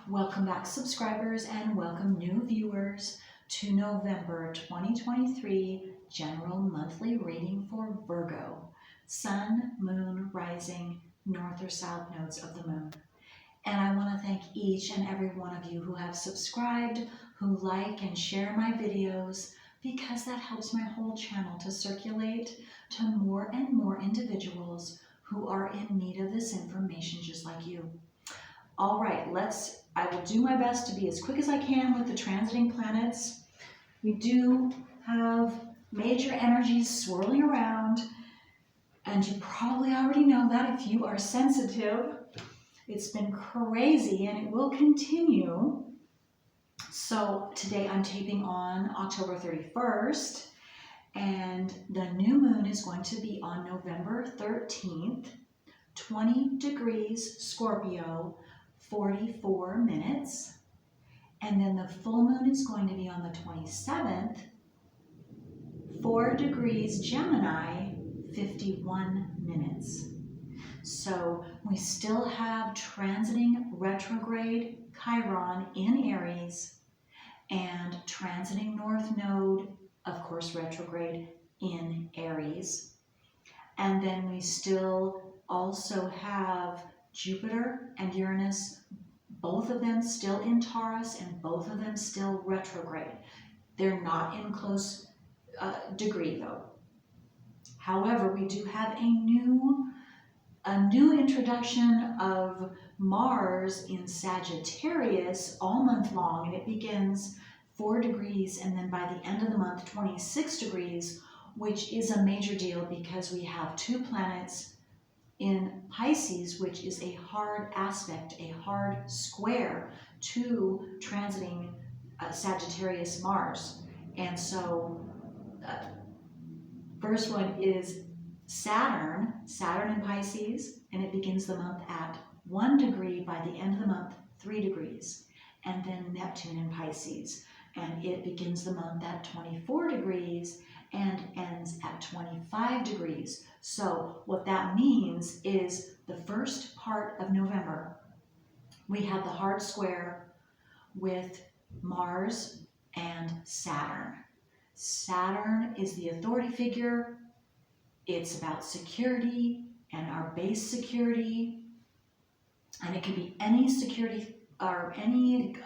Welcome back, subscribers, and welcome new viewers to November 2023 general monthly reading for Virgo, Sun, Moon, Rising, North or South nodes of the Moon. And I want to thank each and every one of you who have subscribed, who like and share my videos, because that helps my whole channel to circulate to more and more individuals who are in need of this information just like you. All right, I will do my best to be as quick as I can with the transiting planets. We do have major energies swirling around, and you probably already know that if you are sensitive. It's been crazy and it will continue. So today I'm taping on October 31st, and the new moon is going to be on November 13th, 20 degrees Scorpio, 44 minutes. And then the full moon is going to be on the 27th, 4 degrees Gemini, 51 minutes. So we still have transiting retrograde Chiron in Aries and transiting North Node, of course, retrograde in Aries. And then we still also have Jupiter and Uranus, both of them still in Taurus and both of them still retrograde. They're not in close degree though. However, we do have a new introduction of Mars in Sagittarius all month long, and it begins 4 degrees and then by the end of the month 26 degrees, which is a major deal because we have 2 planets in Pisces, which is a hard aspect, a hard square to transiting Sagittarius Mars. And so first one is Saturn in Pisces, and it begins the month at 1 degree, by the end of the month 3 degrees. And then Neptune in Pisces, and it begins the month at 24 degrees and ends at 25 degrees. So what that means is the first part of November, we have the hard square with Mars and Saturn. Saturn is the authority figure. It's about security and our base security, and it could be any security or any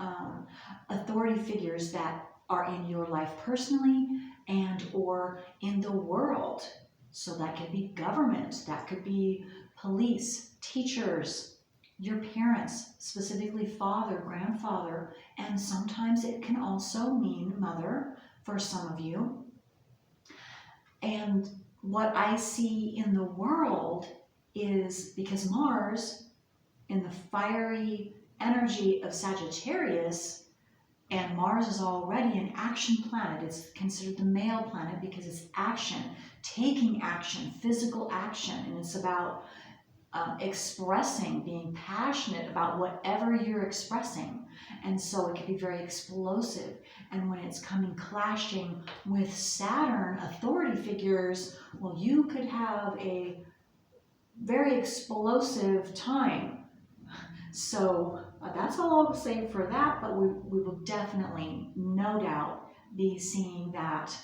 authority figures that are in your life personally and or in the world. So that could be government, that could be police, teachers, your parents, specifically father, grandfather, and sometimes it can also mean mother for some of you. And what I see in the world is, because Mars, in the fiery energy of Sagittarius, and Mars is already an action planet. It's considered the male planet because it's action, taking action, physical action, and it's about expressing, being passionate about whatever you're expressing. And so it can be very explosive. And when it's coming clashing with Saturn authority figures, well, you could have a very explosive time. So that's all I'll say for that, but we will definitely, no doubt, be seeing that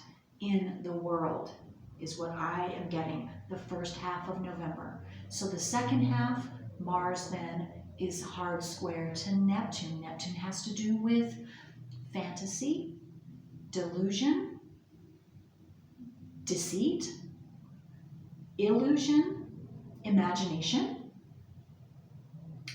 in the world is what I am getting the first half of November. So the second half, Mars then is hard square to Neptune. Neptune has to do with fantasy, delusion, deceit, illusion, imagination.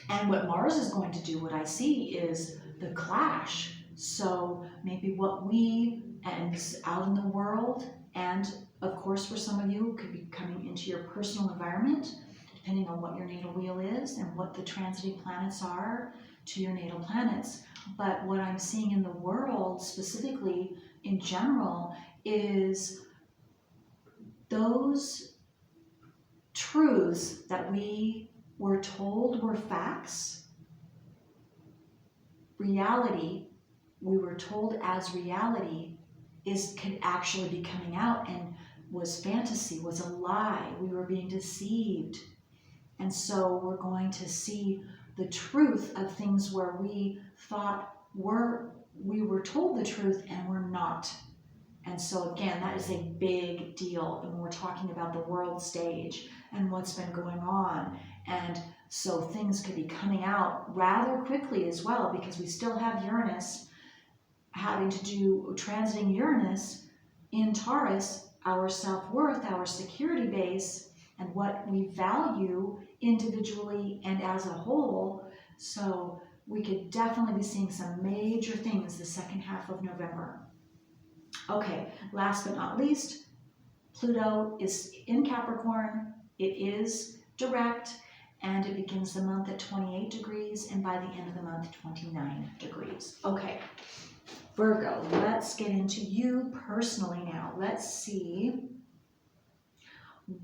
And what Mars is going to do, what I see, is the clash. So maybe what we, and out in the world, and of course for some of you, could be coming into your personal environment, depending on what your natal wheel is and what the transiting planets are to your natal planets. But what I'm seeing in the world, specifically in general, is those truths that we were told were facts, reality, we were told as reality, could actually be coming out and was fantasy, was a lie. We were being deceived. And so we're going to see the truth of things where we thought we were told the truth and we're not. And so again, that is a big deal when we're talking about the world stage and what's been going on. And so things could be coming out rather quickly as well, because we still have Uranus having to do, transiting Uranus in Taurus, our self-worth, our security base, and what we value individually and as a whole. So we could definitely be seeing some major things the second half of November. Okay, last but not least, Pluto is in Capricorn. It is direct, and it begins the month at 28 degrees, and by the end of the month, 29 degrees. Okay, Virgo, let's get into you personally now. Let's see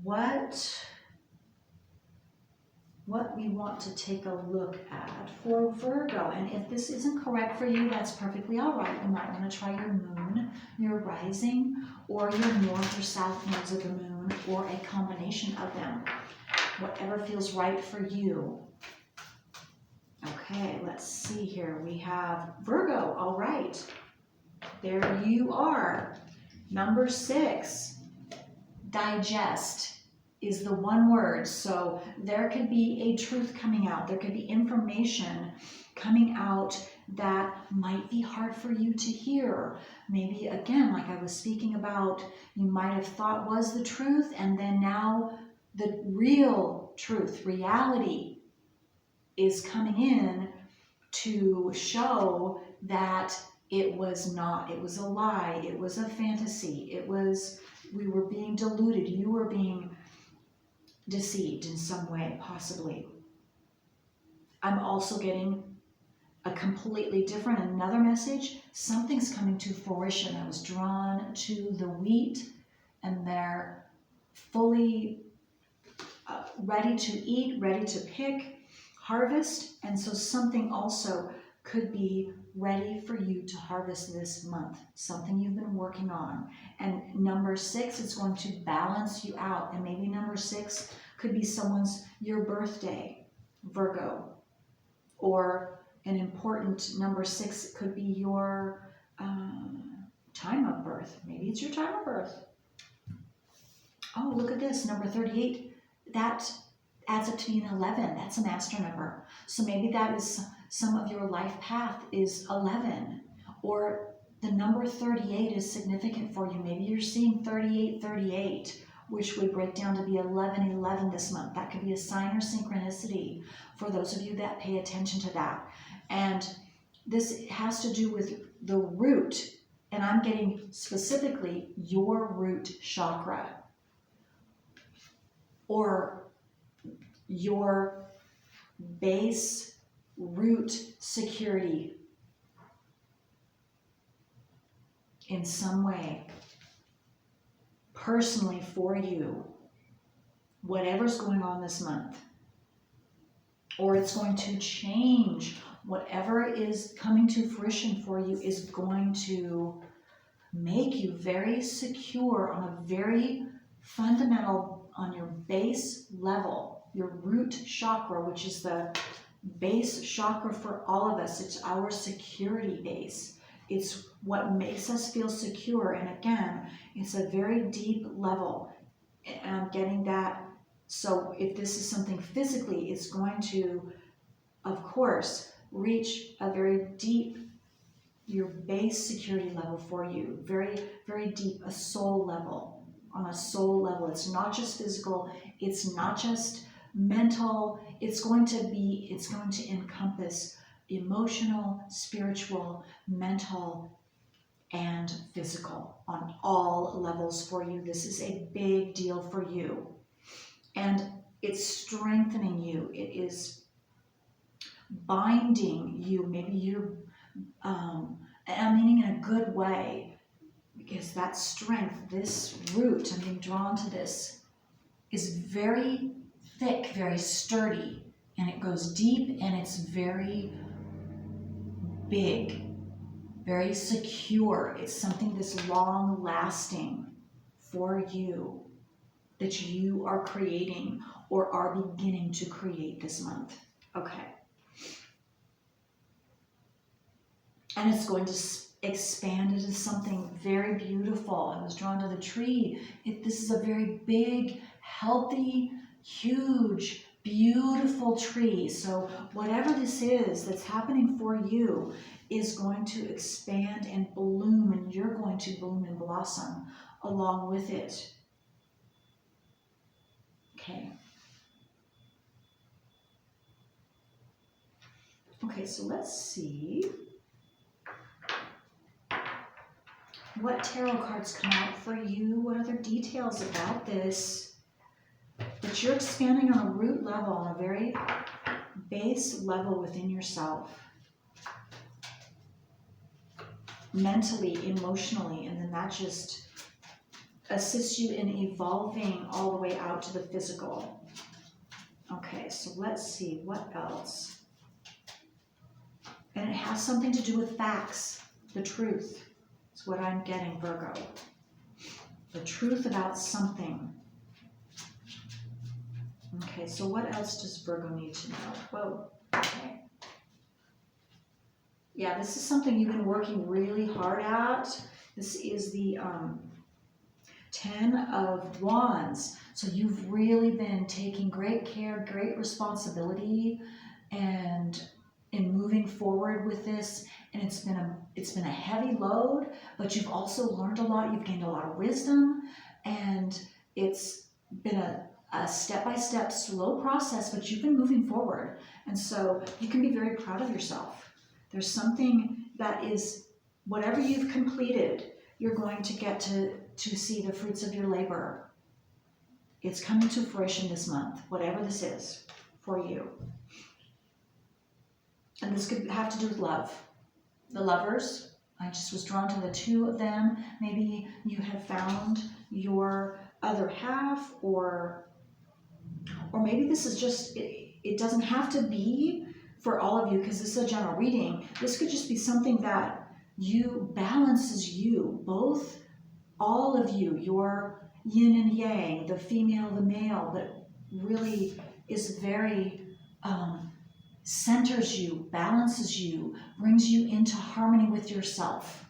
what we want to take a look at for Virgo. And if this isn't correct for you, that's perfectly all right. You might want to try your moon, your rising, or your north or south nodes of the moon, or a combination of them. Whatever feels right for you. Okay, let's see here. We have Virgo. All right. There you are. Number 6, digest is the one word. So there could be a truth coming out. There could be information coming out that might be hard for you to hear. Maybe, again, like I was speaking about, you might have thought was the truth, and then now the real truth, reality, is coming in to show that it was not. It was a lie. It was a fantasy. It was, we were being deluded. You were being deceived in some way, possibly. I'm also getting a completely different, another message. Something's coming to fruition. I was drawn to the wheat, and they're fully ready to eat, ready to pick, harvest. And so something also could be ready for you to harvest this month, something you've been working on. And number 6 is going to balance you out. And maybe number 6 could be your birthday, Virgo, or an important number 6 could be your time of birth. Maybe it's your time of birth. Oh, look at this, number 38. That adds up to being 11. That's a master number. So maybe that is some of your life path is 11, or the number 38 is significant for you. Maybe you're seeing 38, which would break down to be 11 this month. That could be a sign or synchronicity for those of you that pay attention to that. And this has to do with the root, and I'm getting specifically your root chakra, or your base root security in some way, personally for you, whatever's going on this month, or it's going to change. Whatever is coming to fruition for you is going to make you very secure on a very fundamental, on your base level, your root chakra, which is the base chakra for all of us. It's our security base. It's what makes us feel secure. And again, it's a very deep level. And I'm getting that. So if this is something physically, it's going to, of course, reach a very deep, your base security level for you. Very, very deep, a soul level. On a soul level, it's not just physical, it's not just mental, it's going to encompass emotional, spiritual, mental, and physical on all levels for you. This is a big deal for you. And it's strengthening you. It is binding you. Maybe you're, I'm meaning in a good way, because that strength, this root, I'm being drawn to this, is very thick, very sturdy, and it goes deep, and it's very big, very secure. It's something that's long lasting for you, that you are creating or are beginning to create this month. Okay. And it's going to expand into something very beautiful. I was drawn to the tree. This is a very big, healthy, huge, beautiful tree. So whatever this is that's happening for you is going to expand and bloom, and you're going to bloom and blossom along with it. Okay. Okay, so let's see what tarot cards come out for you. What other details about this? That you're expanding on a root level, on a very base level within yourself. Mentally, emotionally, and then that just assists you in evolving all the way out to the physical. Okay, so let's see what else. And it has something to do with facts, the truth. It's what I'm getting, Virgo. The truth about something. Okay, so what else does Virgo need to know? Whoa, okay. Yeah, this is something you've been working really hard at. This is the 10 of Wands. So you've really been taking great care, great responsibility, and in moving forward with this. And it's been a heavy load, but you've also learned a lot. You've gained a lot of wisdom, and it's been a step-by-step slow process, but you've been moving forward. And so you can be very proud of yourself. There's something that is, whatever you've completed, you're going to get to see the fruits of your labor. It's coming to fruition this month, whatever this is for you. And this could have to do with love. The lovers, I just was drawn to the two of them. Maybe you have found your other half, or maybe this is just, it doesn't have to be for all of you, because this is a general reading. This could just be something that balances you, both, all of you, your yin and yang, the female, the male, that really is very, centers you, balances you, brings you into harmony with yourself.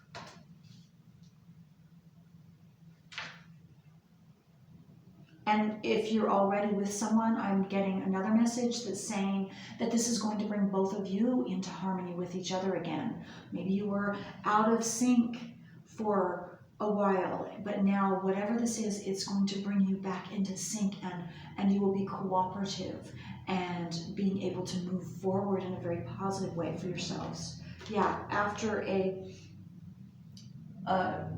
And if you're already with someone, I'm getting another message that's saying that this is going to bring both of you into harmony with each other again. Maybe you were out of sync for a while, but now whatever this is, it's going to bring you back into sync, and you will be cooperative and being able to move forward in a very positive way for yourselves. Yeah, after a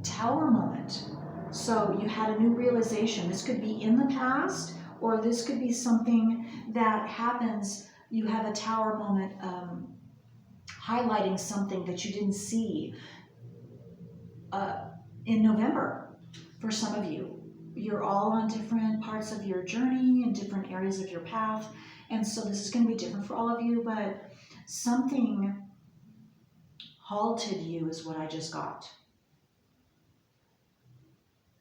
tower moment. So you had a new realization. This could be in the past, or this could be something that happens. You have a tower moment highlighting something that you didn't see in November. For some of you, you're all on different parts of your journey and different areas of your path. And so this is going to be different for all of you, but something halted you is what I just got.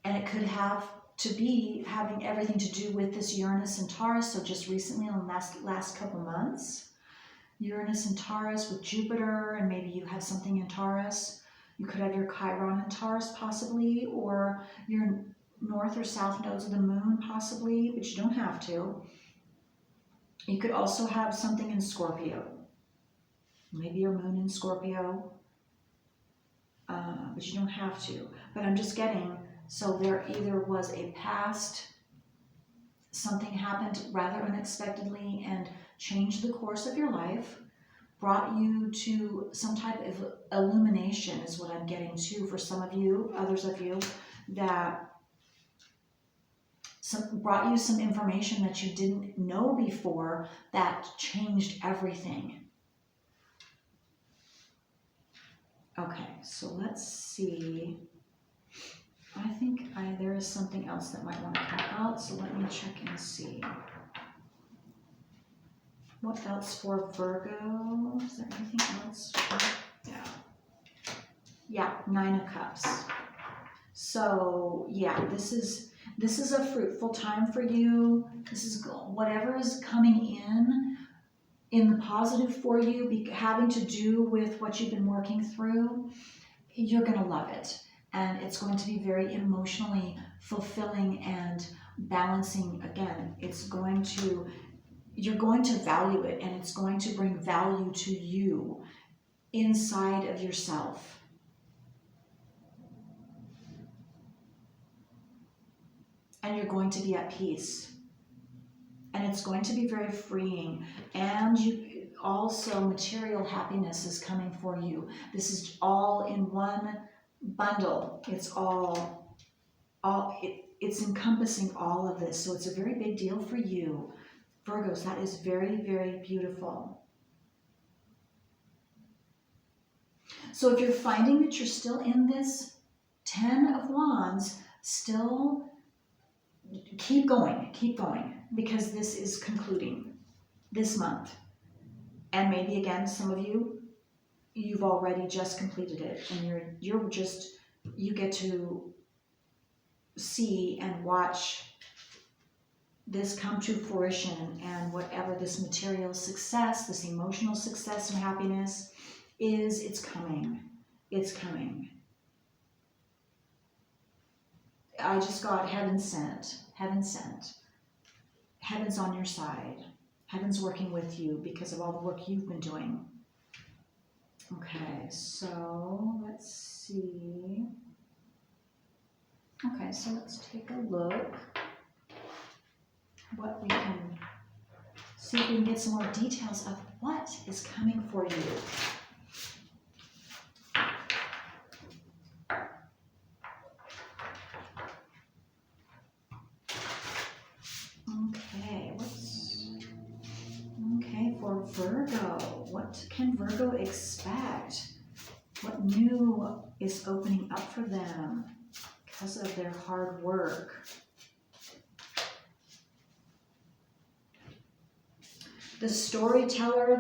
And it could have to be having everything to do with this Uranus and Taurus. So just recently, in the last couple months, Uranus and Taurus with Jupiter, and maybe you have something in Taurus. You could have your Chiron in Taurus possibly, or your north or south nodes of the moon possibly, but you don't have to. You could also have something in Scorpio. Maybe your moon in Scorpio, but you don't have to. But I'm just getting, so there either was a past, something happened rather unexpectedly and changed the course of your life, brought you to some type of illumination is what I'm getting to for some of you, others of you, that brought you some information that you didn't know before that changed everything. Okay, so let's see. I think there is something else that might want to come out, so let me check and see. What else for Virgo? Is there anything else? Yeah. Yeah, 9 of Cups. So yeah, this is a fruitful time for you. This is whatever is coming in in the positive for you, having to do with what you've been working through, you're going to love it. And it's going to be very emotionally fulfilling and balancing. Again, you're going to value it, and it's going to bring value to you inside of yourself. And you're going to be at peace. And it's going to be very freeing. And you also, material happiness is coming for you. This is all in one bundle. It's it's encompassing all of this. So it's a very big deal for you, Virgos. That is very, very beautiful. So if you're finding that you're still in this 10 of Wands, still keep going, because this is concluding this month. And maybe again, some of you've already just completed it, and you get to see and watch this come to fruition, and whatever this material success, this emotional success and happiness is, it's coming. It's coming. I just got heaven sent. Heaven's on your side. Heaven's working with you because of all the work you've been doing. Okay, so let's see. Okay, so let's take a look. What we can see if we can get some more details of what is coming for you. Okay, for Virgo, what can Virgo expect? What new is opening up for them because of their hard work? The storyteller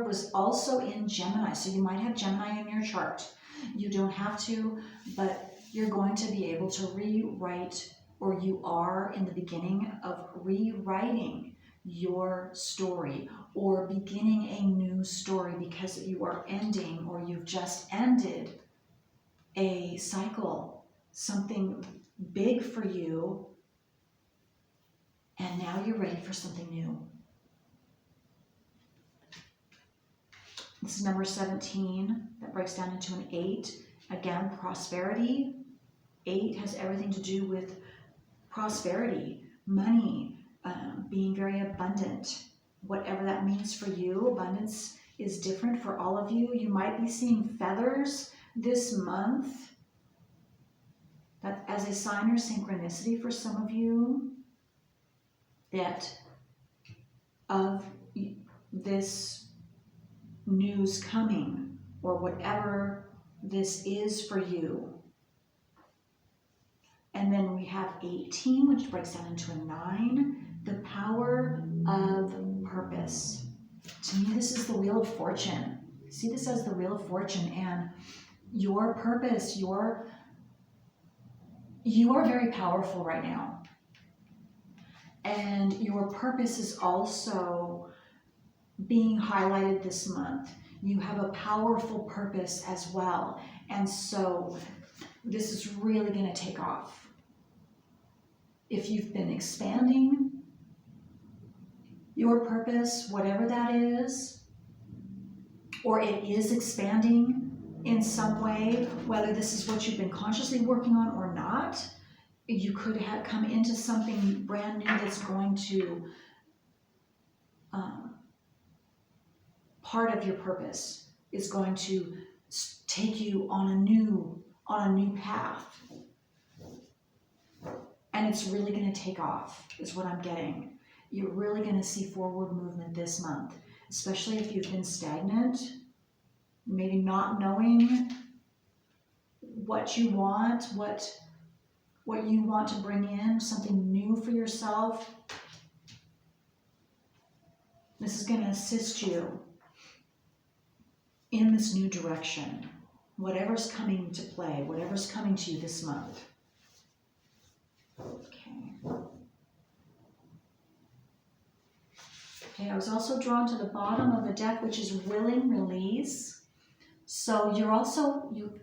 was also in Gemini, so you might have Gemini in your chart. You don't have to, but you're going to be able to rewrite, or you are in the beginning of rewriting your story or beginning a new story, because you are ending, or you've just ended a cycle, something big for you, and now you're ready for something new. This is number 17. That breaks down into an 8. Again, prosperity. 8 has everything to do with prosperity, money, being very abundant. Whatever that means for you, abundance is different for all of you. You might be seeing feathers this month. That as a sign or synchronicity for some of you, that of this news coming, or whatever this is for you. And then we have 18, which breaks down into a 9, the power of purpose. To me, this is the Wheel of Fortune. See this as the Wheel of Fortune, and your purpose, you are very powerful right now. And your purpose is also being highlighted this month. You have a powerful purpose as well. And so this is really going to take off. If you've been expanding your purpose, whatever that is, or it is expanding in some way, whether this is what you've been consciously working on or not, you could have come into something brand new that's going to part of your purpose is going to take you on a new path, and it's really going to take off, is what I'm getting. You're really going to see forward movement this month, especially if you've been stagnant, maybe not knowing what you want, what you want to bring in, something new for yourself. This is going to assist you in this new direction, whatever's coming to play, whatever's coming to you this month. Okay. Okay, I was also drawn to the bottom of the deck, which is willing release. So you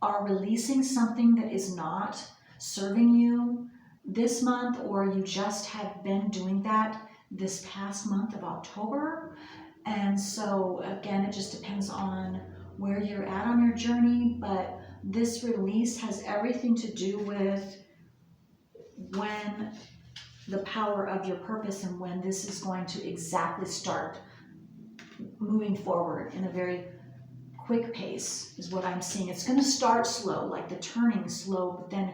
are releasing something that is not serving you this month, or you just have been doing that this past month of October. And so again, it just depends on where you're at on your journey, but this release has everything to do with when the power of your purpose and when this is going to exactly start moving forward in a very quick pace is what I'm seeing. It's going to start slow, like the turning slow, but then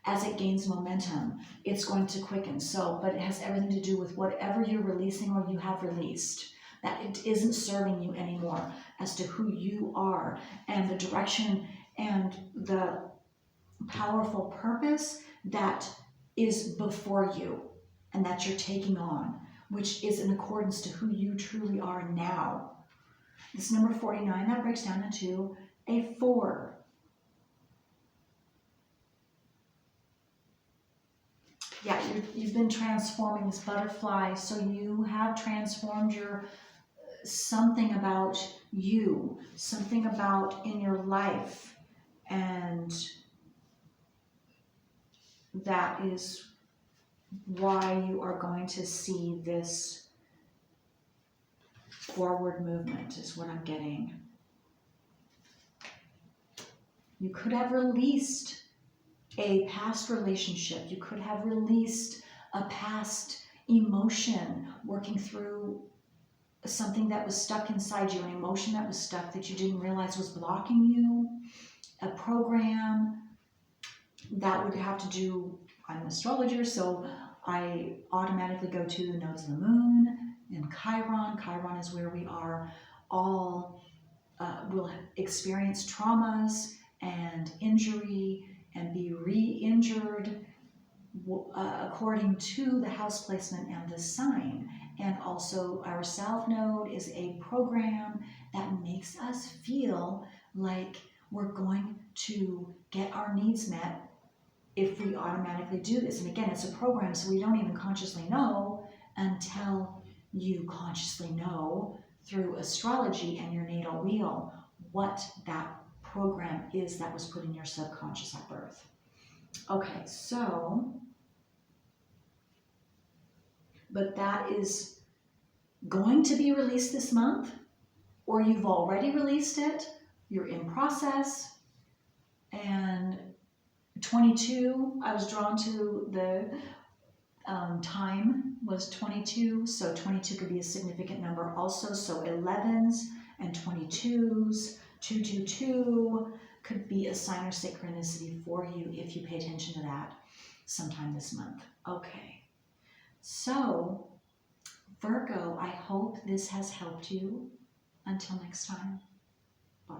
as it gains momentum, it's going to quicken. So, but it has everything to do with whatever you're releasing or you have released, that it isn't serving you anymore as to who you are and the direction and the powerful purpose that is before you and that you're taking on, which is in accordance to who you truly are now. This number 49, that breaks down into a 4. Yeah, you've been transforming this butterfly, so you have transformed your something about you, something about in your life, and that is why you are going to see this forward movement is what I'm getting. You could have released a past relationship. You could have released a past emotion, working through something that was stuck inside you, an emotion that was stuck that you didn't realize was blocking you, a program that would have to do, I'm an astrologer, so I automatically go to the nodes of the moon and Chiron. Chiron is where we are all, will experience traumas and injury and be re-injured according to the house placement and the sign. And also our South Node is a program that makes us feel like we're going to get our needs met if we automatically do this. And again, it's a program, so we don't even consciously know until you consciously know through astrology and your natal wheel what that program is that was put in your subconscious at birth. Okay, so, but that is going to be released this month, or you've already released it, you're in process. And 22, I was drawn to the time was 22, so 22 could be a significant number also. So 11s and 22s, 222 could be a sign or synchronicity for you if you pay attention to that sometime this month. Okay, so Virgo, I hope this has helped you. Until next time, bye.